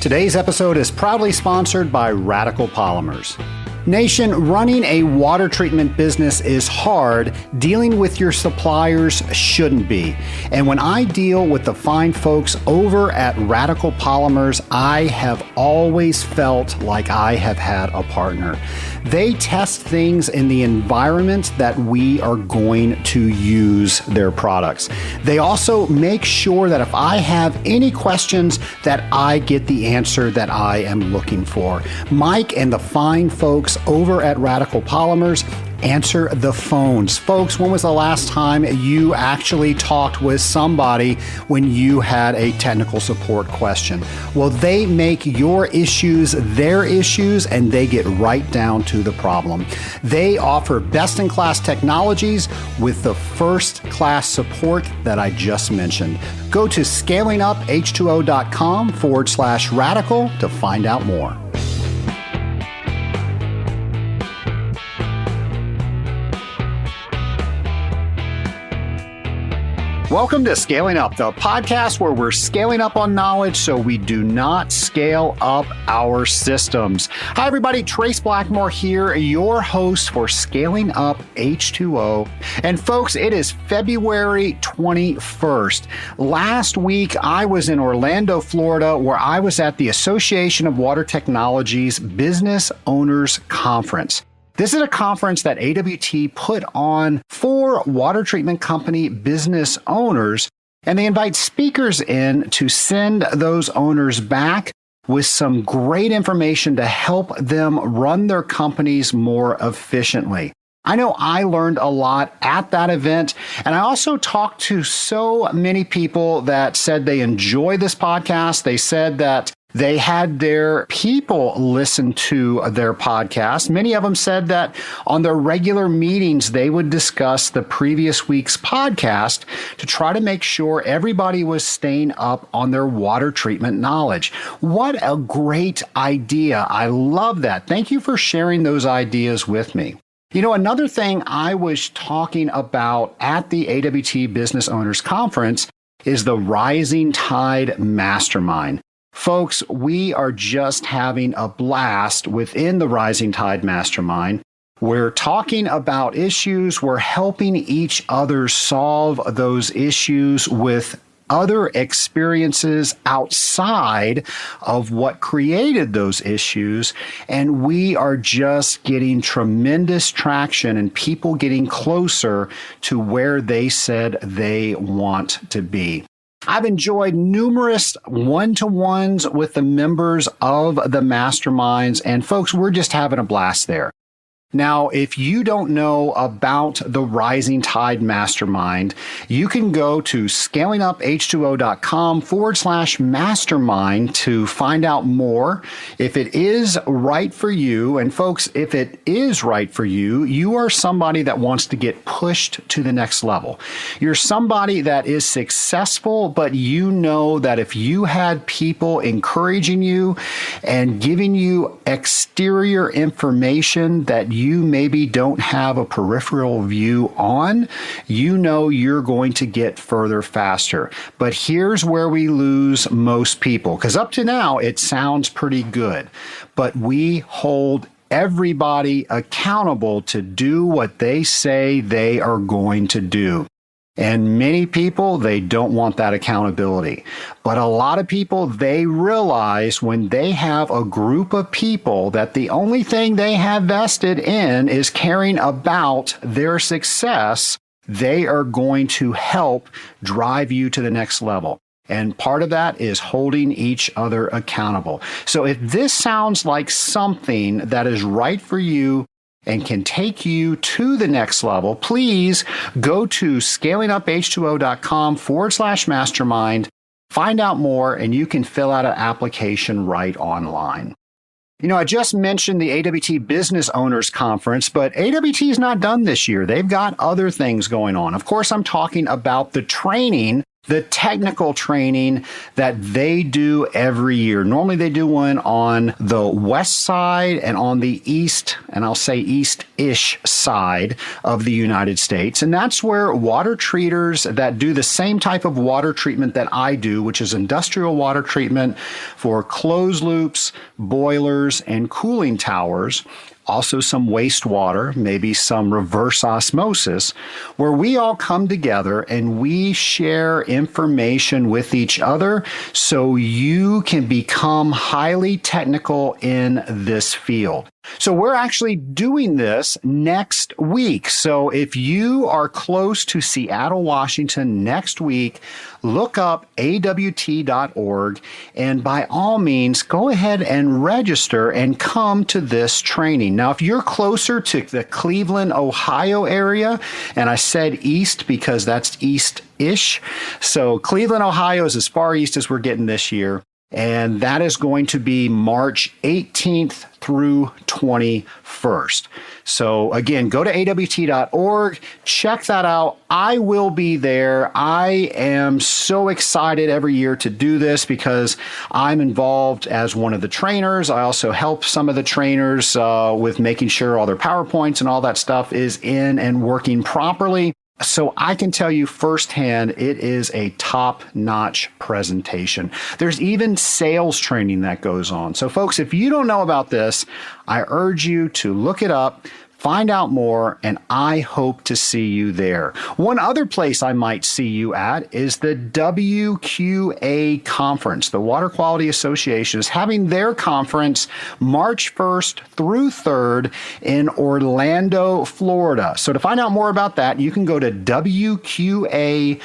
Today's episode is proudly sponsored by Radical Polymers. Nation, running a water treatment business is hard. Dealing with your suppliers shouldn't be. And when I deal with the fine folks over at Radical Polymers, I have always felt like I have had a partner. They test things in the environment that we are going to use their products. They also make sure that if I have any questions, that I get the answer that I am looking for. Mike and the fine folks over at Radical Polymers answer the phones. Folks, when was the last time you actually talked with somebody when you had a technical support question? Well, they make your issues their issues and they get right down to the problem. They offer best-in-class technologies with the first-class support that I just mentioned. Go to scalinguph2o.com/radical to find out more. Welcome to Scaling Up, the podcast where we're scaling up on knowledge so we do not scale up our systems. Hi, everybody. Trace Blackmore here, your host for Scaling Up H2O. And folks, it is February 21st. Last week, I was in Orlando, Florida, where I was at the Association of Water Technologies Business Owners Conference. This is a conference that AWT put on for water treatment company business owners, and they invite speakers in to send those owners back with some great information to help them run their companies more efficiently. I know I learned a lot at that event, and I also talked to so many people that said they enjoy this podcast. They said that they had their people listen to their podcast. Many of them said that on their regular meetings, they would discuss the previous week's podcast to try to make sure everybody was staying up on their water treatment knowledge. What a great idea. I love that. Thank you for sharing those ideas with me. You know, another thing I was talking about at the AWT Business Owners Conference is the Rising Tide Mastermind. Folks, we are just having a blast within the Rising Tide Mastermind. We're talking about issues. We're helping each other solve those issues with other experiences outside of what created those issues. And we are just getting tremendous traction and people getting closer to where they said they want to be. I've enjoyed numerous one-to-ones with the members of the masterminds, and folks, we're just having a blast there. Now, if you don't know about the Rising Tide Mastermind, you can go to scalinguph2o.com/mastermind to find out more. If it is right for you, and folks, if it is right for you, you are somebody that wants to get pushed to the next level. You're somebody that is successful, but you know that if you had people encouraging you and giving you exterior information that you maybe don't have a peripheral view on, you know you're going to get further faster. But here's where we lose most people, because up to now it sounds pretty good, but we hold everybody accountable to do what they say they are going to do. And many people, they don't want that accountability. But a lot of people, they realize when they have a group of people that the only thing they have vested in is caring about their success, they are going to help drive you to the next level. And part of that is holding each other accountable. So if this sounds like something that is right for you, and can take you to the next level, please go to scalinguph2o.com/mastermind, find out more, and you can fill out an application right online. You know, I just mentioned the AWT Business Owners Conference, but AWT is not done this year. They've got other things going on. Of course, I'm talking about the training the technical training that they do every year. Normally they do one on the west side and on the east, and I'll say east-ish side of the United States. And that's where water treaters that do the same type of water treatment that I do, which is industrial water treatment for closed loops, boilers, and cooling towers, also some wastewater, maybe some reverse osmosis, where we all come together and we share information with each other so you can become highly technical in this field. So we're actually doing this next week. So if you are close to Seattle, Washington next week, look up awt.org and by all means, go ahead and register and come to this training. Now, if you're closer to the Cleveland, Ohio area, and I said east because that's east-ish, so Cleveland, Ohio is as far east as we're getting this year. And that is going to be March 18th through 21st. So again, go to awt.org, check that out. I will be there. I am so excited every year to do this because I'm involved as one of the trainers. I also help some of the trainers with making sure all their PowerPoints and all that stuff is in and working properly. So I can tell you firsthand, it is a top-notch presentation. There's even sales training that goes on. So folks, if you don't know about this, I urge you to look it up, find out more, and I hope to see you there. One other place I might see you at is the WQA conference. The Water Quality Association is having their conference March 1st through 3rd in Orlando, Florida. So to find out more about that, you can go to WQA.org.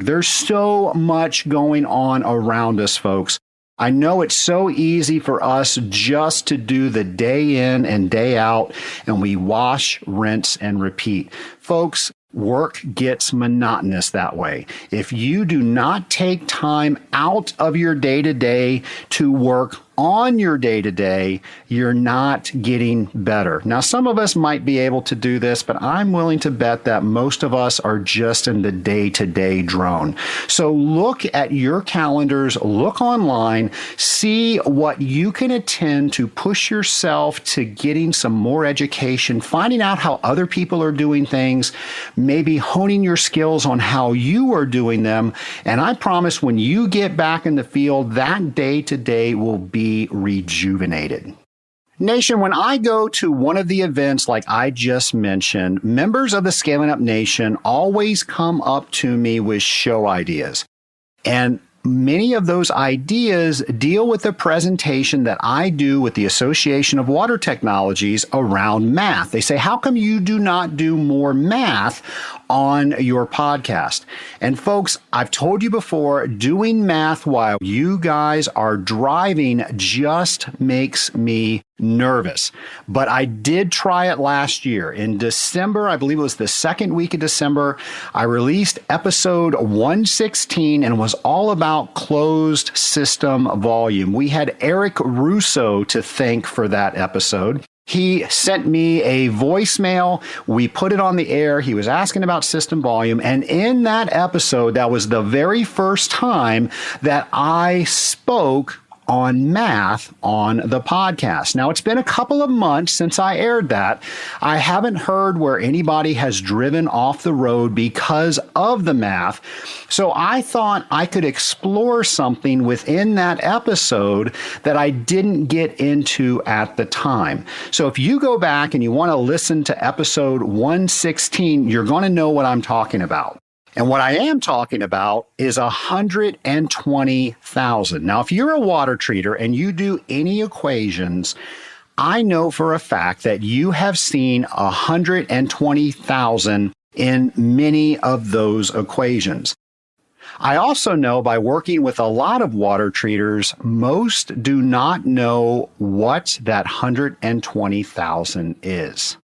There's so much going on around us, folks. I know it's so easy for us just to do the day in and day out, and we wash, rinse, and repeat. Folks, work gets monotonous that way. If you do not take time out of your day-to-day to work on your day-to-day, you're not getting better. Now, some of us might be able to do this, but I'm willing to bet that most of us are just in the day-to-day drone. So look at your calendars, look online, see what you can attend to push yourself to getting some more education, finding out how other people are doing things, maybe honing your skills on how you are doing them. And I promise when you get back in the field, that day-to-day will be rejuvenated. Nation, when I go to one of the events like I just mentioned, members of the Scaling Up Nation always come up to me with show ideas. And many of those ideas deal with the presentation that I do with the Association of Water Technologies around math. They say, how come you do not do more math on your podcast? And folks, I've told you before, doing math while you guys are driving just makes me nervous. But I did try it last year. In December, I believe it was the second week of December, I released episode 116 and it was all about closed system volume. We had Eric Russo to thank for that episode. He sent me a voicemail. We put it on the air. He was asking about system volume. And in that episode, that was the very first time that I spoke on math on the podcast. Now, it's been a couple of months since I aired that. I haven't heard where anybody has driven off the road because of the math. So I thought I could explore something within that episode that I didn't get into at the time. So if you go back and you want to listen to episode 116, you're going to know what I'm talking about. And what I am talking about is 120,000. Now, if you're a water treater and you do any equations, I know for a fact that you have seen 120,000 in many of those equations. I also know by working with a lot of water treaters, most do not know what that 120,000 is.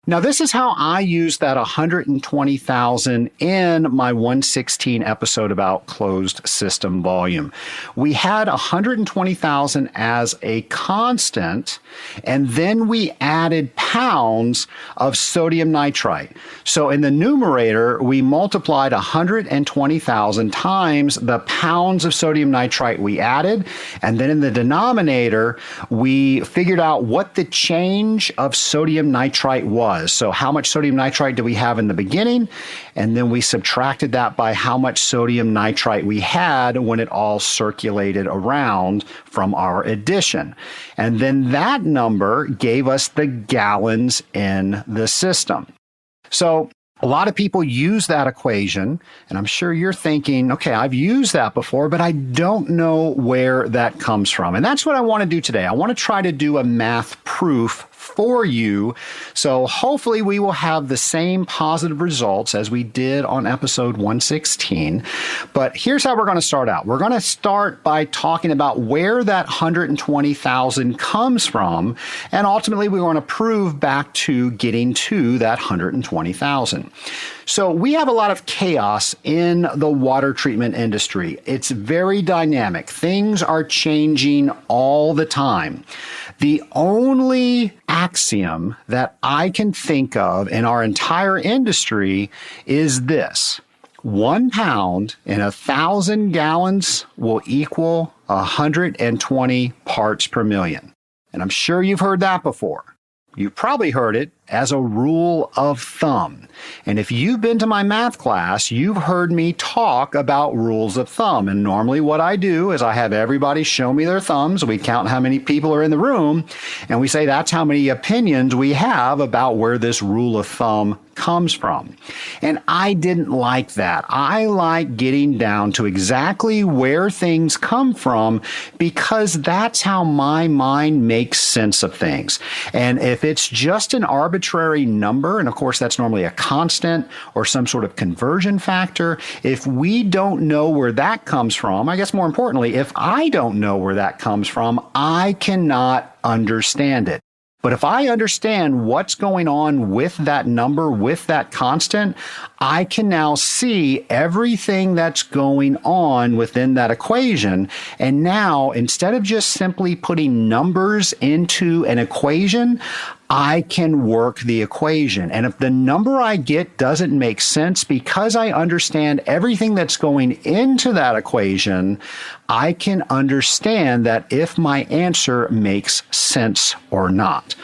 Now, this is how I use that 120,000 in my 116 episode about closed system volume. We had 120,000 as a constant, and then we added pounds of sodium nitrite. So in the numerator, we multiplied 120,000 times the pounds of sodium nitrite we added, and then in the denominator, we figured out what the change of sodium nitrite was. So how much sodium nitrite do we have in the beginning? And then we subtracted that by how much sodium nitrite we had when it all circulated around from our addition. And then that number gave us the gallons in the system. So a lot of people use that equation, and I'm sure you're thinking, okay, I've used that before, but I don't know where that comes from. And that's what I want to do today. I want to try to do a math proof for you. So hopefully we will have the same positive results as we did on episode 116. But here's how we're going to start out. We're going to start by talking about where that 120,000 comes from. And ultimately, we want to prove back to getting to that 120,000. So we have a lot of chaos in the water treatment industry. It's very dynamic. Things are changing all the time. The only axiom that I can think of in our entire industry is this: 1 pound in 1,000 gallons will equal 120 parts per million. And I'm sure you've heard that before. You've probably heard it as a rule of thumb. And if you've been to my math class, you've heard me talk about rules of thumb. And normally what I do is I have everybody show me their thumbs. We count how many people are in the room, and we say that's how many opinions we have about where this rule of thumb comes from. And I didn't like that. I like getting down to exactly where things come from, because that's how my mind makes sense of things. And if it's just an arbitrary number, and of course that's normally a constant or some sort of conversion factor, if we don't know where that comes from, I guess more importantly, if I don't know where that comes from, I cannot understand it. But if I understand what's going on with that number, with that constant, I can now see everything that's going on within that equation. And now, instead of just simply putting numbers into an equation, I can work the equation. And if the number I get doesn't make sense, because I understand everything that's going into that equation, I can understand that if my answer makes sense or not.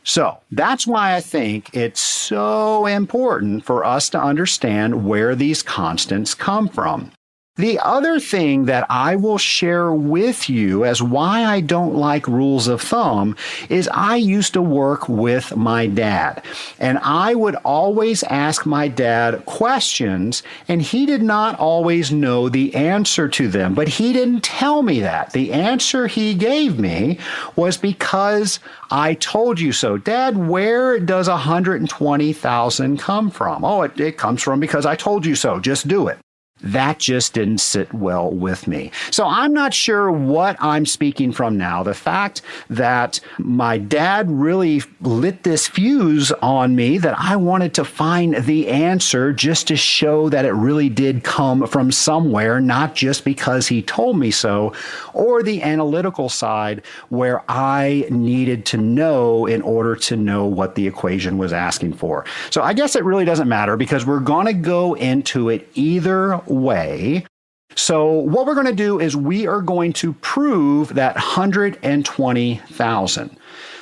So that's why I think it's so important for us to understand where these constants come from. The other thing that I will share with you as why I don't like rules of thumb is I used to work with my dad, and I would always ask my dad questions, and he did not always know the answer to them, but he didn't tell me that. The answer he gave me was because I told you so. Dad, where does 120,000 come from? Oh, it comes from because I told you so. Just do it. That just didn't sit well with me. So I'm not sure what I'm speaking from now. The fact that my dad really lit this fuse on me that I wanted to find the answer just to show that it really did come from somewhere, not just because he told me so, or the analytical side where I needed to know in order to know what the equation was asking for. So I guess it really doesn't matter, because we're going to go into it either way. So what we're going to do is we are going to prove that 120,000.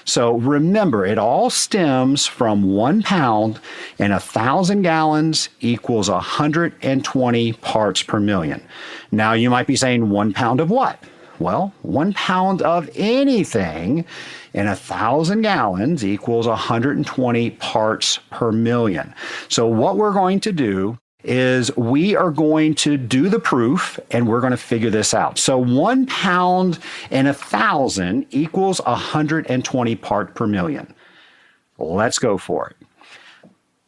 So remember, it all stems from 1 pound and 1,000 gallons equals 120 parts per million. Now you might be saying 1 pound of what? Well, 1 pound of anything in 1,000 gallons equals 120 parts per million. So what we're going to do is we are going to do the proof, and we're going to figure this out. So 1 pound in 1,000 equals 120 part per million. Let's go for it.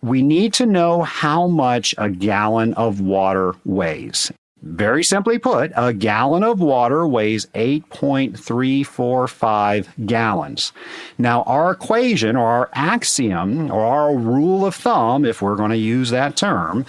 We need to know how much a gallon of water weighs. Very simply put, a gallon of water weighs 8.345 gallons. Now, our equation or our axiom or our rule of thumb, if we're going to use that term,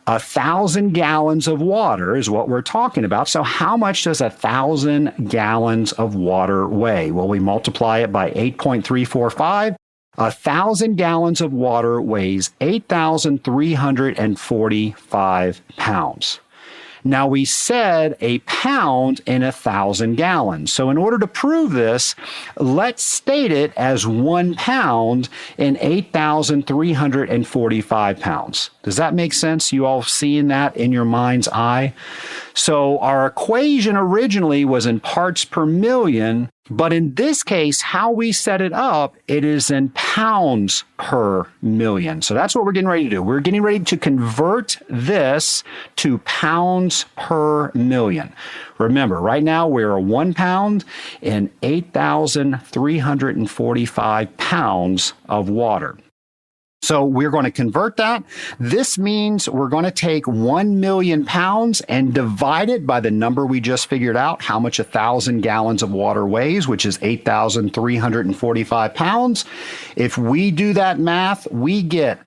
1,000 gallons of water is what we're talking about. So how much does 1,000 gallons of water weigh? Well, we multiply it by 8.345. 1,000 gallons of water weighs 8,345 pounds. Now, we said a pound in 1,000 gallons. So in order to prove this, let's state it as 1 pound in 8,345 pounds. Does that make sense? You all seeing that in your mind's eye? So our equation originally was in parts per million, but in this case, how we set it up, it is in pounds per million. So that's what we're getting ready to do. We're getting ready to convert this to pounds per million. Remember, right now we're 1 pound in 8,345 pounds of water. So we're going to convert that. This means we're going to take 1 million pounds and divide it by the number we just figured out, how much 1,000 gallons of water weighs, which is 8,345 pounds. If we do that math, we get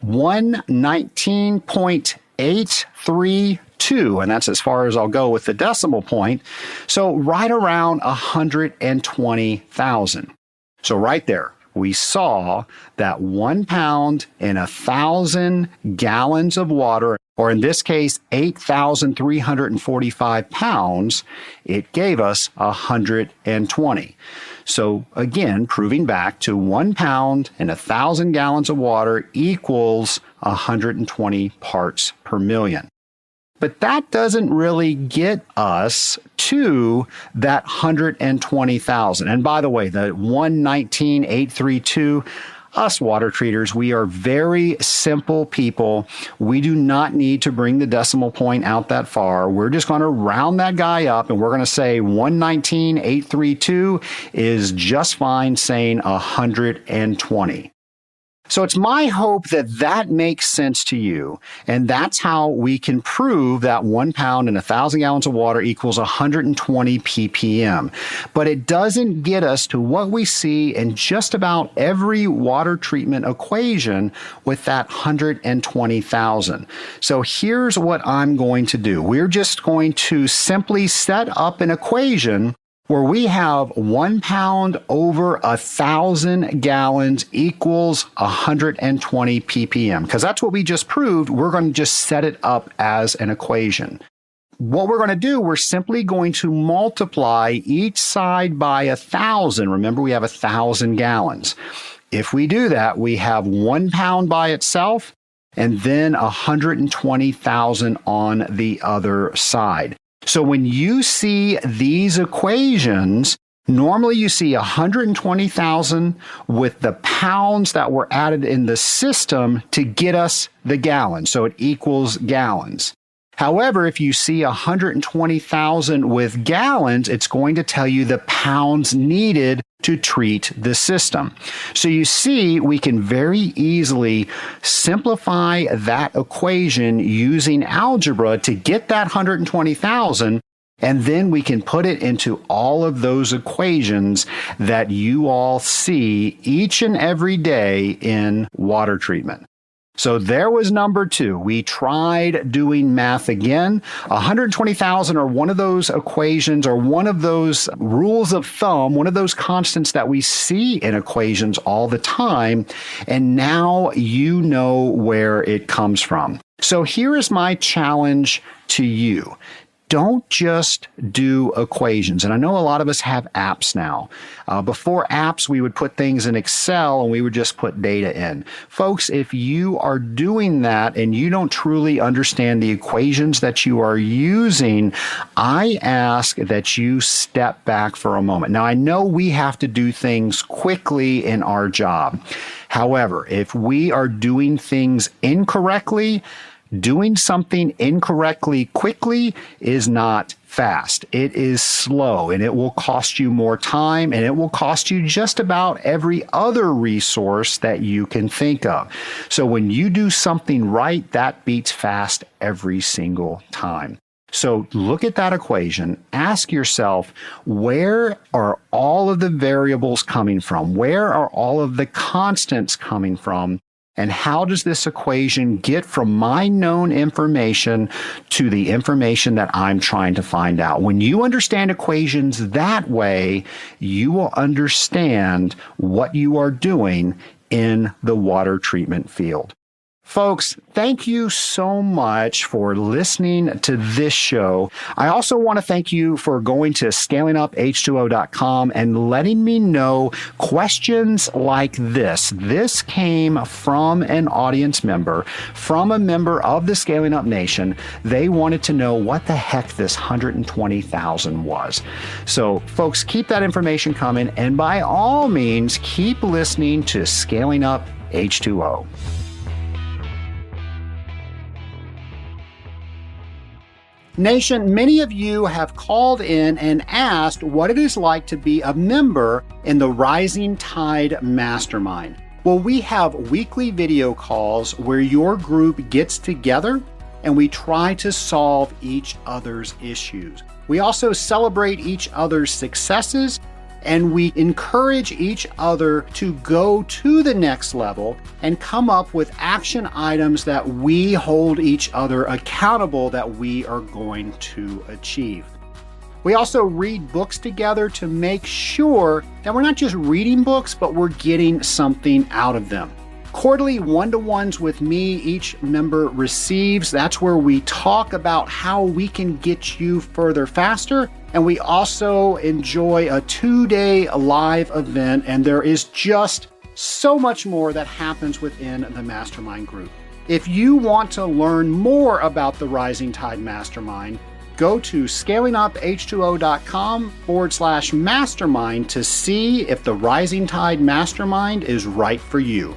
119.832, and that's as far as I'll go with the decimal point. So right around 120,000. So right there, we saw that 1 pound in 1,000 gallons of water, or in this case, 8,345 pounds, it gave us 120. So again, proving back to 1 pound in 1,000 gallons of water equals 120 parts per million. But that doesn't really get us to that 120,000. And by the way, the 119,832, us water treaters, we are very simple people. We do not need to bring the decimal point out that far. We're just going to round that guy up, and we're going to say 119,832 is just fine saying 120. So it's my hope that that makes sense to you, and that's how we can prove that 1 pound in 1,000 gallons of water equals 120 ppm. But it doesn't get us to what we see in just about every water treatment equation with that 120,000. So here's what I'm going to do. We're just going to simply set up an equation where we have 1 pound over 1,000 gallons equals 120 ppm, because that's what we just proved. We're going to just set it up as an equation. What we're going to do, we're simply going to multiply each side by 1,000. Remember, we have 1,000 gallons. If we do that, we have 1 pound by itself and then 120,000 on the other side. So when you see these equations, normally you see 120,000 with the pounds that were added in the system to get us the gallons. So it equals gallons. However, if you see 120,000 with gallons, it's going to tell you the pounds needed to treat the system. So you see, we can very easily simplify that equation using algebra to get that 120,000, and then we can put it into all of those equations that you all see each and every day in water treatment. So there was number 2. We tried doing math again. 120,000 are one of those equations or one of those rules of thumb, one of those constants that we see in equations all the time. And now you know where it comes from. So here is my challenge to you. Don't just do equations. And I know a lot of us have apps now. Before apps, we would put things in Excel and we would just put data in. Folks, if you are doing that and you don't truly understand the equations that you are using, I ask that you step back for a moment. Now, I know we have to do things quickly in our job. However, if we are doing things incorrectly, doing something incorrectly quickly is not fast. It is slow, and it will cost you more time, and it will cost you just about every other resource that you can think of. So when you do something right, that beats fast every single time. So look at that equation. Ask yourself, where are all of the variables coming from? Where are all of the constants coming from? And how does this equation get from my known information to the information that I'm trying to find out? When you understand equations that way, you will understand what you are doing in the water treatment field. Folks, thank you so much for listening to this show. I also want to thank you for going to scalinguph2o.com and letting me know questions like this. This came from an audience member, from a member of the Scaling Up Nation. They wanted to know what the heck this 120,000 was. So, folks, keep that information coming, and by all means, keep listening to Scaling Up H2O. Nation, many of you have called in and asked what it is like to be a member in the Rising Tide Mastermind. Well, we have weekly video calls where your group gets together and we try to solve each other's issues. We also celebrate each other's successes, and we encourage each other to go to the next level and come up with action items that we hold each other accountable that we are going to achieve. We also read books together to make sure that we're not just reading books, but we're getting something out of them. Quarterly one-to-ones with me, each member receives. That's where we talk about how we can get you further faster. And we also enjoy a 2-day live event. And there is just so much more that happens within the Mastermind group. If you want to learn more about the Rising Tide Mastermind, go to scalinguph2o.com/mastermind to see if the Rising Tide Mastermind is right for you.